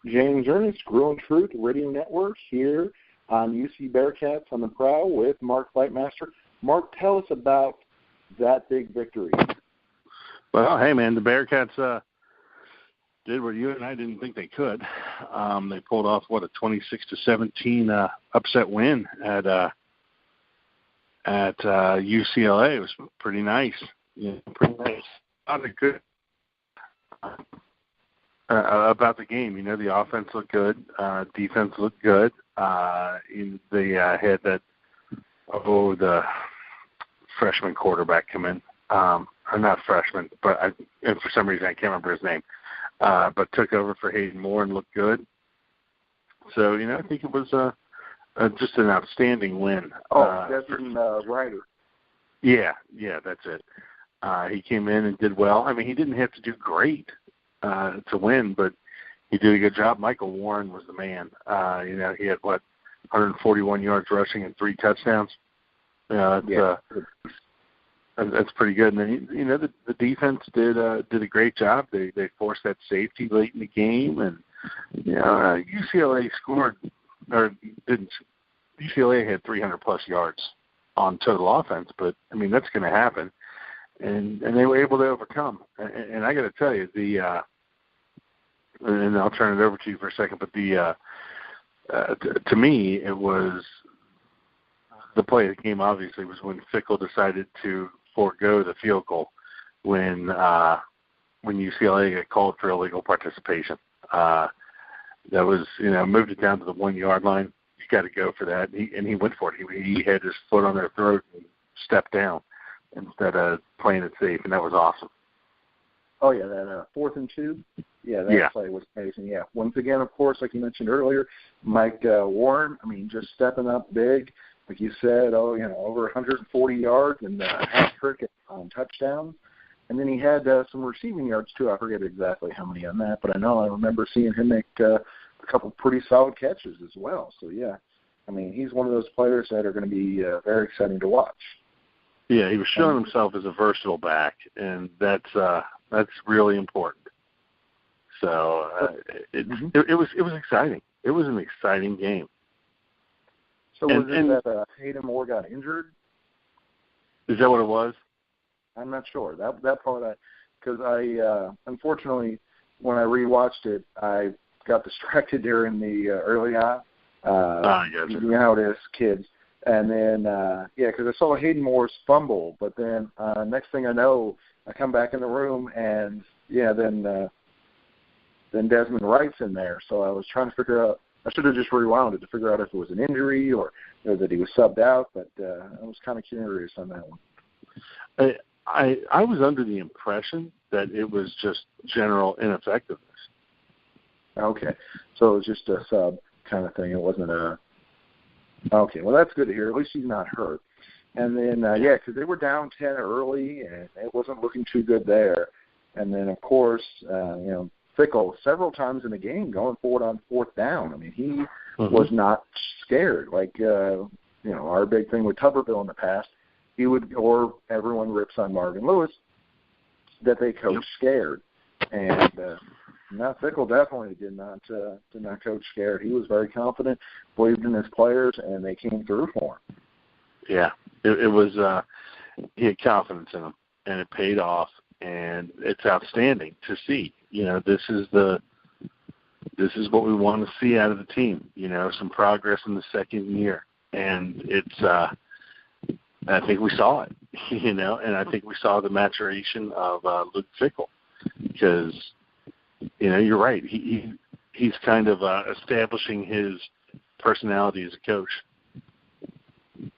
James Ernest, Growing Truth Radio Network, here on UC Bearcats on the Prowl with Mark Fightmaster. Mark, tell us about that big victory. Well, hey, man, the Bearcats did what you and I didn't think they could. They pulled off, a 26-17 upset win at UCLA. It was pretty nice. Pretty nice. Not a good about the game. The offense looked good. Defense looked good. They had the freshman quarterback come in. Or not freshman, but and for some reason I can't remember his name. But took over for Hayden Moore and looked good. So, I think it was just an outstanding win. Desmond Ryder. Yeah, that's it. He came in and did well. I mean, he didn't have to do great to win, but he did a good job. Michael Warren was the man. He had, 141 yards rushing and 3 touchdowns. That's pretty good. And then, the defense did a great job. They forced that safety late in the game, and UCLA scored or didn't. UCLA had 300+ yards on total offense, but I mean that's going to happen, and they were able to overcome. And I got to tell you, and I'll turn it over to you for a second, but to me it was the play of the game. Obviously, was when Fickell decided to forego the field goal when UCLA got called for illegal participation. That was, moved it down to the 1-yard line. You got to go for that. And he went for it. He had his foot on their throat and stepped down instead of playing it safe, and that was awesome. Oh, yeah, that 4th and 2? Yeah, that play was amazing. Yeah, once again, of course, like you mentioned earlier, Mike Warren, just stepping up big. Like you said, over 140 yards and hat-trick on touchdowns. And then he had some receiving yards, too. I forget exactly how many on that, but I remember seeing him make a couple pretty solid catches as well. So, yeah, he's one of those players that are going to be very exciting to watch. Yeah, he was showing himself as a versatile back, and that's really important. So it was exciting. It was an exciting game. So was it that Hayden Moore got injured? Is that what it was? I'm not sure. That part, because I unfortunately, when I rewatched it, I got distracted during the early on. Gotcha. You know how it is, kids. And then, because I saw Hayden Moore's fumble, but then next thing I know, I come back in the room, and, then Desmond Wright's in there. So I was trying to figure out, I should have just rewound it to figure out if it was an injury or that he was subbed out, but I was kind of curious on that one. I was under the impression that it was just general ineffectiveness. Okay. So it was just a sub kind of thing. It wasn't a – okay. Well, that's good to hear. At least he's not hurt. And then, because they were down 10 early, and it wasn't looking too good there. And then, of course, Fickell several times in the game going forward on 4th down. He was not scared. Like, our big thing with Tuberville in the past, he would, or everyone rips on Marvin Lewis, that they coach scared. And Fickell definitely did not coach scared. He was very confident, believed in his players, and they came through for him. Yeah, it was he had confidence in them, and it paid off, and it's outstanding to see. This is what we want to see out of the team. Some progress in the second year, and it's. I think we saw it. And I think we saw the maturation of Luke Fickell, because you're right. He's kind of establishing his personality as a coach.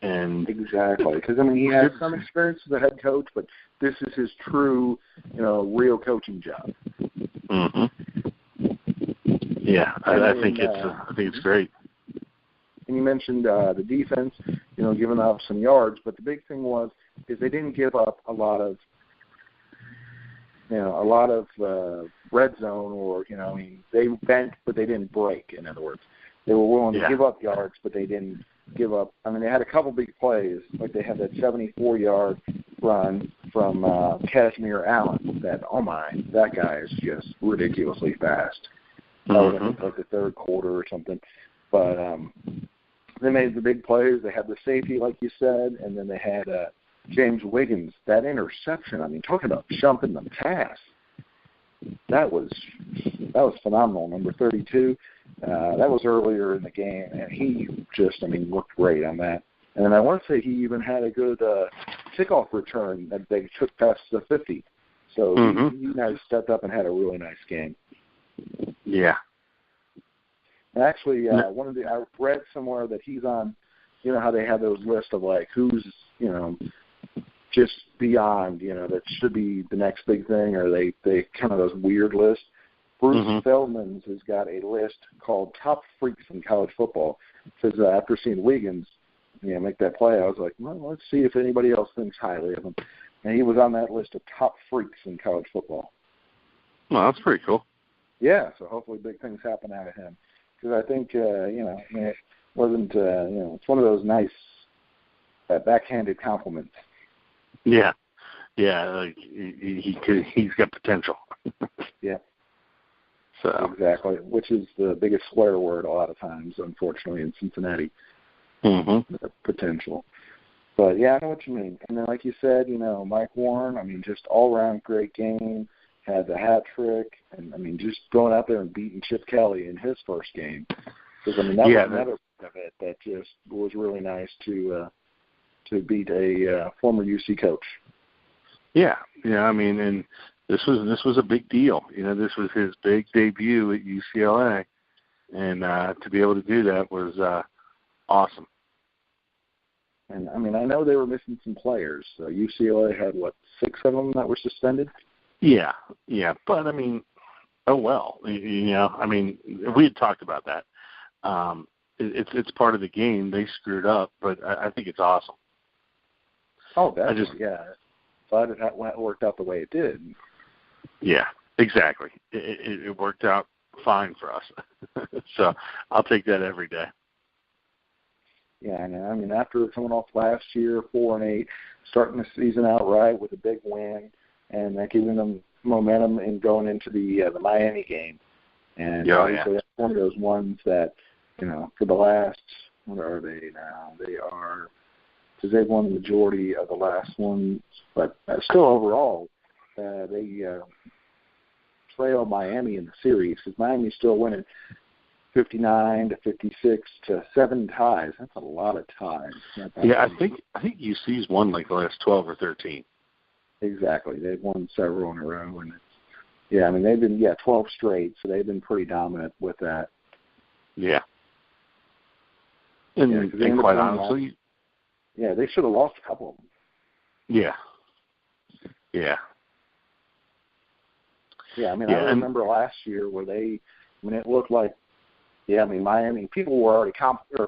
And exactly, because he has some experience as a head coach, but this is his true, real coaching job. Mm-hmm. Yeah, I think it's great. And you mentioned the defense, giving up some yards, but the big thing is they didn't give up a lot of red zone, or they bent, but they didn't break. In other words, they were willing to give up yards, but they didn't give up. They had a couple big plays, like they had that 74-yard run from Kashmir Allen. That, oh my, that guy is just ridiculously fast. That was, I think, like the third quarter or something. But they made the big plays. They had the safety, like you said, and then they had James Wiggins. That interception, I mean, talking about jumping the pass. That was phenomenal. Number 32. That was earlier in the game, and he just, I mean, looked great on that. And then I want to say he even had a good kickoff return that they took past the 50. So he now stepped up and had a really nice game. Yeah. And actually, I read somewhere that he's on, you know, how they have those lists of, like, who's, you know, just beyond, you know, that should be the next big thing, or they kind of those weird lists. Bruce Feldman's has got a list called Top Freaks in College Football. Because after seeing Wiggins, you know, make that play, I was like, well, let's see if anybody else thinks highly of him. And he was on that list of top freaks in college football. Well, that's pretty cool. Yeah, so hopefully big things happen out of him. Because I think, you know, it wasn't, you know, it's one of those nice backhanded compliments. Yeah. Yeah, like he's got potential. Yeah. So exactly, which is the biggest swear word a lot of times, unfortunately, in Cincinnati. Potential. But, yeah, I know what you mean. And then, like you said, you know, Mike Warren, I mean, just all-around great game, had the hat trick, and, I mean, just going out there and beating Chip Kelly in his first game. Because, I mean, that was another part of it that just was really nice to beat a former UC coach. Yeah, I mean, and this was a big deal. You know, this was his big debut at UCLA, and to be able to do that was awesome. And, I mean, I know they were missing some players. UCLA had, 6 of them that were suspended? Yeah, but, I mean, oh, well. You know, I mean, we had talked about that. It's part of the game. They screwed up, but I think it's awesome. Oh, yeah. Glad it worked out the way it did. Yeah, exactly. It worked out fine for us. So I'll take that every day. Yeah, I mean, after coming off last year, 4-8, starting the season out right with a big win, and that giving them momentum in going into the Miami game. And obviously that's one of those ones that, you know, for the last, what are they now? They are, because they've won the majority of the last ones, but still overall, they trail Miami in the series, because Miami's still winning 59 to 56 to 7 ties. That's a lot of ties. Yeah, I think UC's won like the last 12 or 13. Exactly. They've won several in a row, and I mean they've been 12 straight, so they've been pretty dominant with that. Yeah. And quite honestly, they should have lost a couple of them. Yeah. Yeah. Yeah, I mean, I remember last year where it looked like, Miami, people were already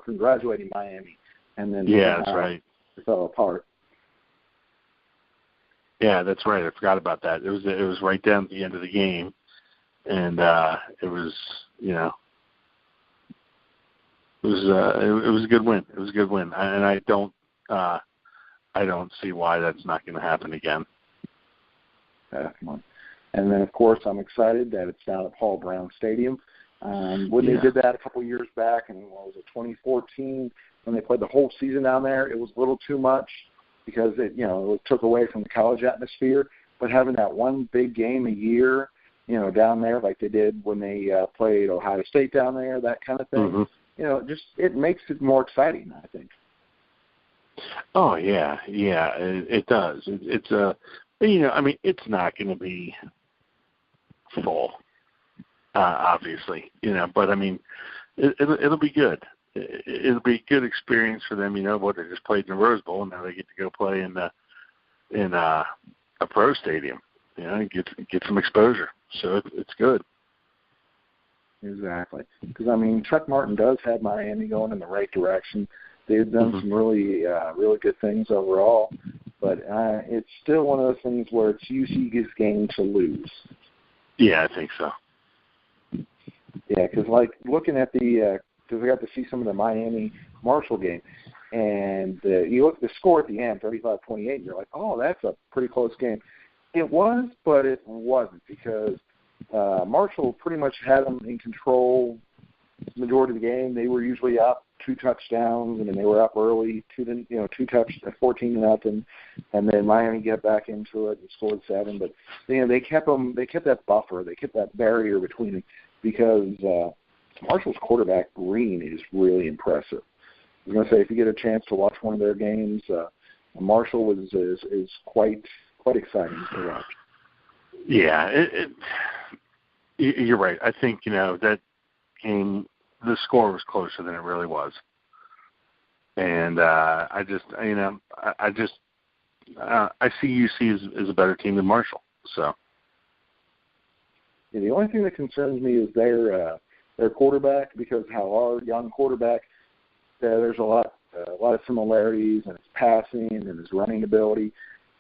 congratulating Miami, and then that's right. It fell apart. Yeah, that's right. I forgot about that. It was right down at the end of the game, and it was, you know, it was a good win. It was a good win, and I don't see why that's not going to happen again. And then, of course, I'm excited that it's down at Paul Brown Stadium. When they did that a couple years back, and what was it, 2014, when they played the whole season down there, it was a little too much because it took away from the college atmosphere. But having that one big game a year, down there like they did when they played Ohio State down there, that kind of thing, it makes it more exciting, I think. Oh yeah, it does. It's it's not going to be full. Obviously, but I mean, it'll be good. It'll be a good experience for them. They just played in the Rose Bowl, and now they get to go play in a pro stadium. Get some exposure. So it's good. Exactly, because Chuck Martin does have Miami going in the right direction. They've done some really good things overall, but it's still one of those things where it's UC's game to lose. Yeah, I think so. Yeah, because looking at because I got to see some of the Miami Marshall game, and you look at the score at the end, 35-28, and you're like, oh, that's a pretty close game. It was, but it wasn't, because Marshall pretty much had them in control the majority of the game. They were usually up 2 touchdowns, and then they were up early, 2 touchdowns, 14-0, and then Miami got back into it and scored 7. But they kept that buffer, they kept that barrier between them because Marshall's quarterback Green is really impressive. I was going to say, if you get a chance to watch one of their games, Marshall is quite exciting to watch. Yeah, you're right. I think that game, the score was closer than it really was, and I see UC as a better team than Marshall. So the only thing that concerns me is their quarterback, because how our young quarterback, there's a lot of similarities in his passing and his running ability.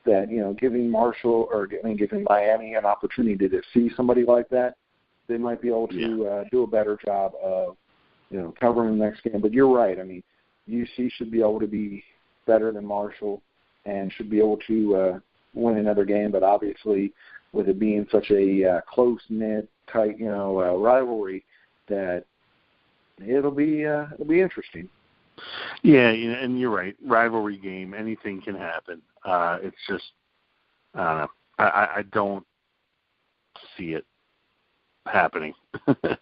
That giving Miami an opportunity to see somebody like that, they might be able to do a better job of covering the next game. But you're right. I mean, UC should be able to be better than Marshall and should be able to win another game. But obviously, with it being such a close-knit, tight rivalry, that it'll be interesting. Yeah, and you're right. Rivalry game, anything can happen. It's just, I don't know. I don't see it happening. That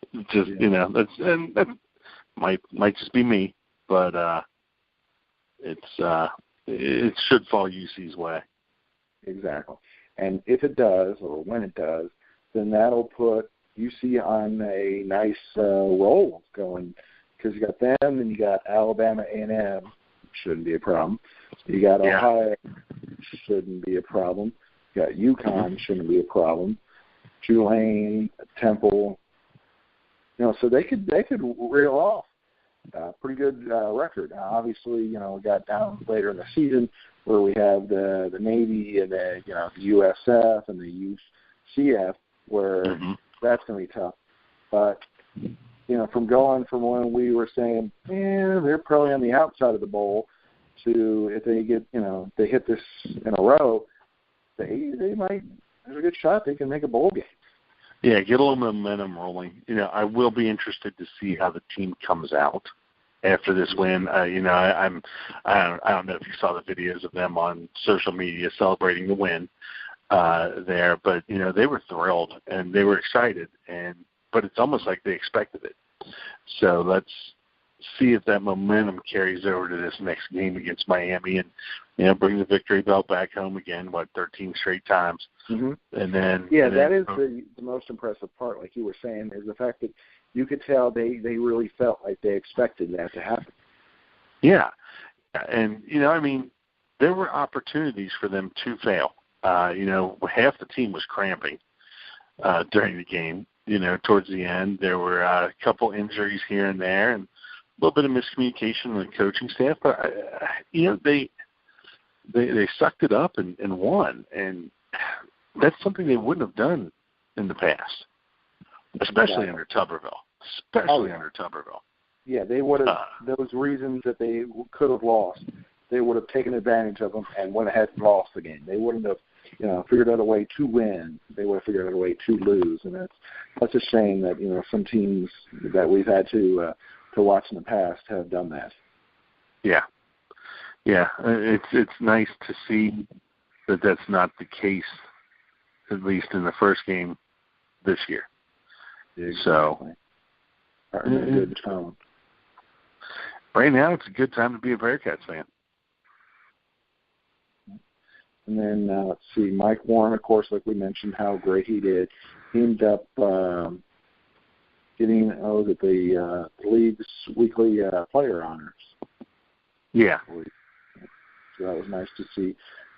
might just be me, but it should fall UC's way. Exactly. And if it does, or when it does, then that'll put UC on a nice roll going, because you got them, and you got Alabama A&M, shouldn't be a problem. You got Ohio, shouldn't be a problem. You got UConn, shouldn't be a problem. Tulane, Temple, so they could reel off a pretty good record. Obviously, we got down later in the season where we have the Navy and the USF and the UCF, where that's going to be tough. But from when we were saying, they're probably on the outside of the bowl, to if they get, they hit this in a row, they might, there's a good shot they can make a bowl game. Yeah, get a little momentum rolling. I will be interested to see how the team comes out after this win. I don't know if you saw the videos of them on social media celebrating the win there, but they were thrilled and they were excited, but it's almost like they expected it. So let's see if that momentum carries over to this next game against Miami and bring the victory belt back home again, 13 straight times. And then that is the most impressive part, like you were saying, is the fact that you could tell they really felt like they expected that to happen. Yeah. And, there were opportunities for them to fail. Half the team was cramping during the game. Towards the end, there were a couple injuries here and there and a little bit of miscommunication with the coaching staff. But, they sucked it up and won. And that's something they wouldn't have done in the past, especially under Tuberville. Under Tuberville. Yeah, they would have, those reasons that they could have lost, they would have taken advantage of them and went ahead and lost the game. They wouldn't have, figured out a way to win. They would have figured out a way to lose. And that's a shame that, some teams that we've had to watch in the past have done that. Yeah. Yeah, it's nice to see that that's not the case, at least in the first game this year. Exactly. So, a good tone. Right now, it's a good time to be a Bearcats fan. And then, let's see, Mike Warren, of course, like we mentioned, how great he did. He ended up getting the league's weekly player honors. Yeah. So that was nice to see.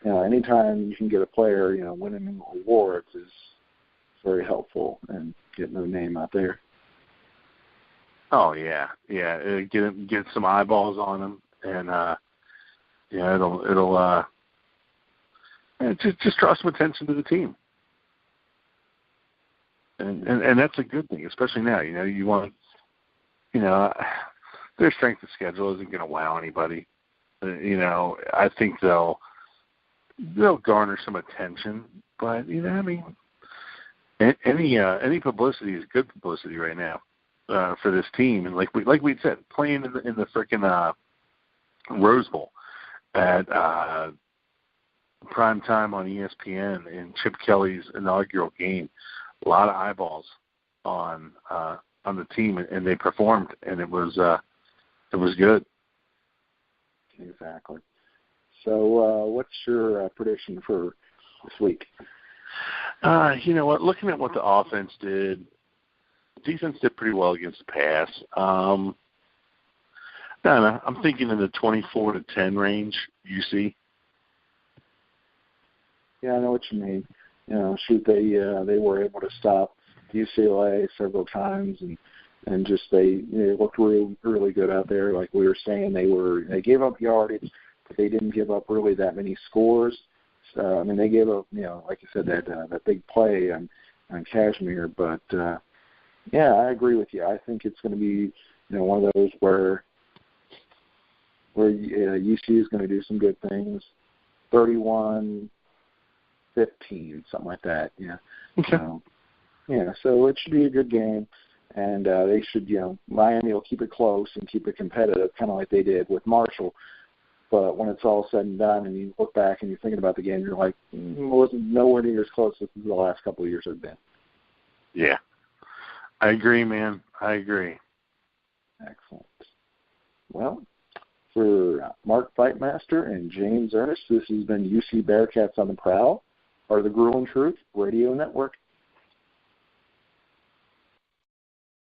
Anytime you can get a player, winning awards is very helpful and getting their name out there. Oh yeah. Get some eyeballs on them, and it'll just draw some attention to the team, and that's a good thing, especially now. You want, their strength of schedule isn't going to wow anybody. I think they'll garner some attention, but Any publicity is good publicity right now for this team, and like we said, playing in the frickin' Rose Bowl at prime time on ESPN in Chip Kelly's inaugural game, a lot of eyeballs on the team, and they performed, and it was good. Exactly. So, what's your prediction for this week? You know what? Looking at what the offense did, defense did pretty well against the pass. No, I'm thinking in the 24-10 range. UC. Yeah, I know what you mean. You know, shoot, they were able to stop UCLA several times, and just they looked really good out there. Like we were saying, they gave up yardage, but they didn't give up really that many scores. I mean, they gave up, like you said, that big play on Kashmir. But yeah, I agree with you. I think it's going to be one of those where UC is going to do some good things. 31-15, something like that. Yeah. Okay. So it should be a good game, and they should. Miami will keep it close and keep it competitive, kind of like they did with Marshall. But when it's all said and done, and you look back and you're thinking about the game, you're like, it wasn't nowhere near as close as the last couple of years have been. Yeah, I agree, man. I agree. Excellent. Well, for Mark Fightmaster and James Ernest, this has been UC Bearcats on the Prowl, or the Grueling Truth Radio Network.